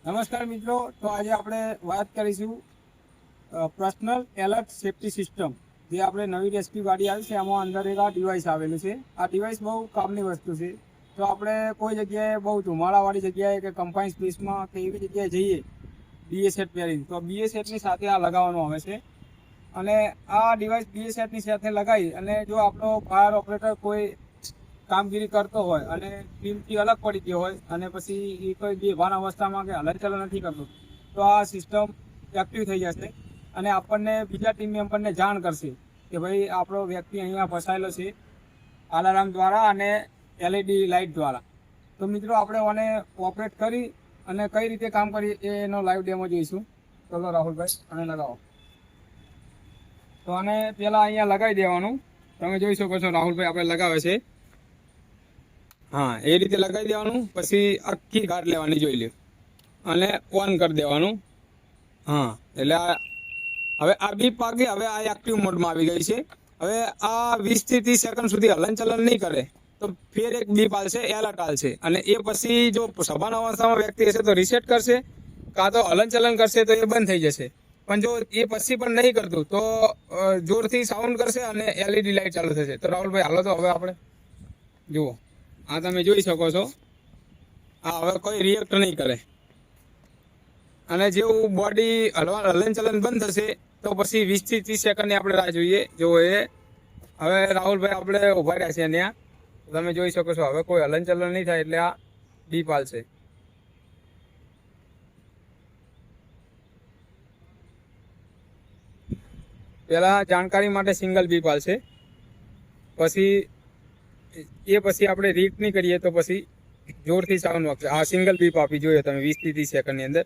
નમસ્કાર મિત્રો, તો આજે આપણે વાત કરીશું પર્સનલ એલર્ટ સેફટી સિસ્ટમ. જે આપણે નવી રેસ્ક્યુ ગાડી આવી છે એમાં અંદર એક આ ડિવાઇસ આવેલું છે. આ ડિવાઇસ બહુ કામની વસ્તુ છે. તો આપણે કોઈ જગ્યાએ બહુ ધુમાડાવાળી જગ્યાએ કે કમ્પાઇન સ્પેસમાં કે એવી જગ્યાએ જઈએ બીએસએટ પહેરીને, તો બીએસએટની સાથે આ લગાવવાનું આવે છે. અને આ ડિવાઇસ બીએસએટની સાથે લગાવી અને જો આપણો ફાયર ઓપરેટર કોઈ કામગીરી કરતો હોય અને ટીમથી અલગ પડી ગયો હોય અને પછી એ કોઈ બેભાન અવસ્થામાં કે હલનચલન નથી કરતો, તો આ સિસ્ટમ એક્ટિવ થઈ જશે અને આપણને બીજા ટીમ મેમ્બરને જાણ કરશે કે ભાઈ આપણો વ્યક્તિ અહીંયા ફસાયેલો છે અલાર્મ દ્વારા અને એલઈડી લાઇટ દ્વારા. તો મિત્રો આપણે આને ઓપરેટ કરી અને કઈ રીતે કામ કરીએ એનો લાઈવ ડેમો જોઈશું. ચલો રાહુલભાઈ, આને લગાવો. તો આને પહેલાં અહીંયા લગાવી દેવાનું. તમે જોઈ શકો છો રાહુલભાઈ આપણે લગાવે છે. હા, એ રીતે લગાવી દેવાનું. પછી આખી ગાંઠ લેવાની જોઈ લ્યો અને ઓન કરી દેવાનું. હા, એટલે હવે આ બીપ વાગી, હવે આ એક્ટિવ મોડમાં આવી ગઈ છે. હવે આ 20 થી 30 સેકન્ડ સુધી હલનચલન નહીં કરે તો ફેર એક બીપ આવશે, એલર્ટ આવશે. અને એ પછી જો સભાન અવસ્થામાં વ્યક્તિ હશે તો રીસેટ કરશે, કાં તો હલનચલન કરશે તો એ બંધ થઈ જશે. પણ જો એ પછી પણ નહીં કરતું તો જોરથી સાઉન્ડ કરશે અને એલઈડી લાઇટ ચાલુ થશે. તો રાહુલભાઈ હાલો, તો હવે આપણે જુઓ, આ તમે જોઈ શકો છો. આ હવે કોઈ રિએક્ટ નહીં કરે અને જેવું બોડી હલનચલન બંધ થશે તો પછી 20 થી 30 સેકન્ડની આપણે રાહ જોઈએ. જો એ હવે રાહુલભાઈ આપણે ઉભા રહ્યા છે ત્યાં, તમે જોઈ શકો છો. હવે કોઈ હલનચલન નહીં થાય એટલે આ બીપ આવશે. પહેલાં જાણકારી માટે સિંગલ બીપ આવશે, પછી આપણે રીટ નહીં કરીએ તો પછી જોરથી સાઉન્ડ વાગશે. આ સિંગલ બીપ આપી જોઈએ તમે 20 થી 30 સેકન્ડની અંદર.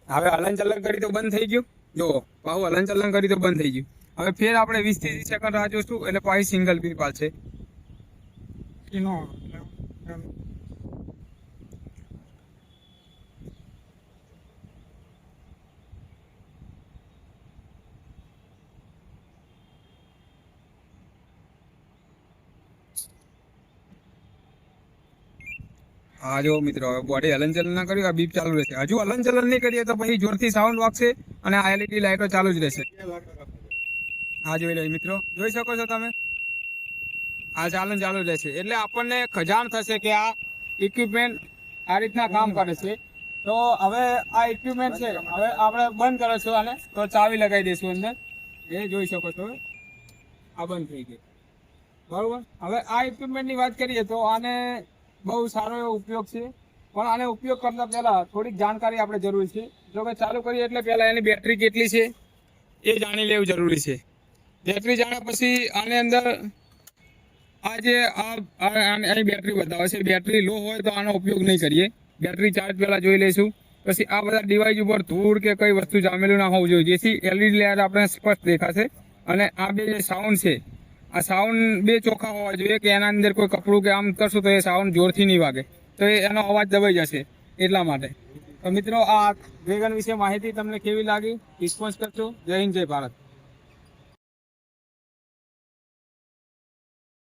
હવે હલનચલન કરી તો બંધ થઈ ગયું. જો પાછું હલનચલન કરી તો બંધ થઈ ગયું. હવે ફેર આપણે 20 થી 30 સેકન્ડ રાહ જોઈશું એટલે પાછી સિંગલ બીપ આવશે. હા જો મિત્રો, હવે બોડી હલનચલન ના કર્યું, આ બીપ ચાલુ રહેશે. હજુ હલનચલન નહીં કરીએ તો પછી જોરથી સાઉન્ડ વાગશે અને આ એલઈડી લાઇટો ચાલુ જ રહેશે. હા જોઈ લો મિત્રો, જોઈ શકો છો તમે. આ ચાલુ રહેશે એટલે આપણને ખજાણ થશે કે આ ઇક્વિપમેન્ટ આ રીતના કામ કરે છે. તો હવે આ ઇક્વિપમેન્ટ છે, હવે આપણે બંધ કરો છો આને, તો ચાવી લગાવી દઈશું અંદર. એ જોઈ શકો છો, આ બંધ થઈ ગઈ. બરોબર. હવે આ ઇક્વિપમેન્ટની વાત કરીએ તો આને બહુ સારો એવો ઉપયોગ છે, પણ આને ઉપયોગ કરતા પહેલા થોડીક જાણકારી આપણે જરૂરી છે. જો કે ચાલુ કરીએ એટલે પહેલા એની બેટરી કેટલી છે એ જાણી લેવું જરૂરી છે. બેટરી જાણ્યા પછી આની અંદર આની બેટરી બતાવે છે. બેટરી લો હોય તો આનો ઉપયોગ નહીં કરીએ. બેટરી ચાર્જ પહેલાં જોઈ લઈશું. પછી આ બધા ડિવાઇસ ઉપર ધૂળ કે કઈ વસ્તુ જામેલું ના હોવું જોઈએ, જેથી એલઈડી લાઇટ આપણે સ્પષ્ટ દેખાશે. અને આ બે જે સાઉન્ડ છે, આ સાઉન્ડ બે ચોખ્ખા હોવા જોઈએ કે એના અંદર કોઈ કપડું કે આમ કરશું તો એ સાઉન્ડ જોરથી નહીં વાગે, તો એનો અવાજ દબાઈ જશે. એટલા માટે તો મિત્રો, આ ડ્રેગન વિશે માહિતી તમને કેવી લાગી રિસ્પોન્સ કરજો. જય હિન્દ, જય ભારત.